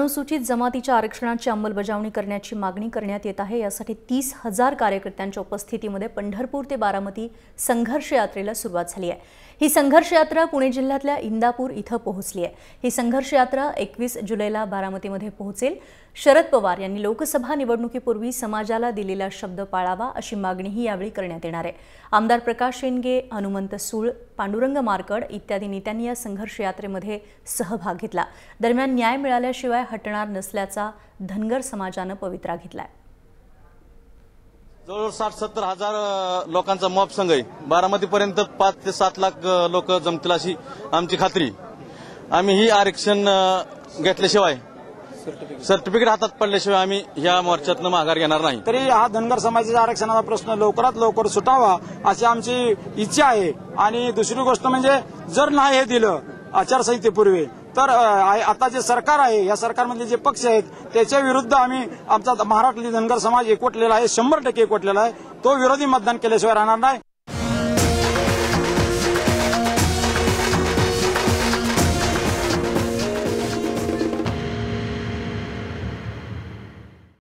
अनुसूचित जमातीच्या आरक्षणाची अंमलबजावणी करण्याची मागणी करण्यात येत आहे। यासाठी 30,000 कार्यकर्त्यांच्या उपस्थितीमध्ये पंढरपूर ते बारामती संघर्ष यात्रेला सुरुवात झाली आहे। ही संघर्ष यात्रा पुणे जिल्ह्यातल्या इंदापूर इथं पोहोचली आहे। ही संघर्ष यात्रा 21 जुलैला बारामतीमध्ये पोहोचेल। शरद पवार यांनी लोकसभा निवडणुकीपूर्वी समाजाला दिलेला शब्द पाळावा अशी मागणीही यावेळी करण्यात येणार आहे। आमदार प्रकाश शेंडगे, हनुमंत सूळ, पांडुरंग मारकड इत्यादी नेत्यांनी या संघर्ष यात्रेमध्ये सहभाग घेतला। दरम्यान न्याय मिळाल्याशिवाय हटणार नसल्याचा धनगर समाजानं पवित्रा घेतलाय। जवळ 60-70 हजार लोकांचा मॉब संघ आहे। बारामतीपर्यंत 5 ते 7 लाख लोक जमतील अशी आमची खात्री। आम्ही ही आरक्षण घेतल्याशिवाय, सर्टिफिकेट हातात पडल्याशिवाय आम्ही या मोर्चातनं माघार घेणार नाही। तरी हा धनगर समाजाच्या आरक्षणाचा प्रश्न लवकरात लवकर सुटावा अशी आमची इच्छा आहे। आणि दुसरी गोष्ट म्हणजे जर नाही हे दिलं आचारसंहितेपूर्वी तर आता जे सरकार आहे, या सरकारमधले जे पक्ष आहेत त्याच्या विरुद्ध आम्ही आमचा महाराष्ट्रातील धनगर समाज एकवटलेला आहे, 100% एकवटलेला आहे। तो विरोधी मतदान केल्याशिवाय राहणार नाही।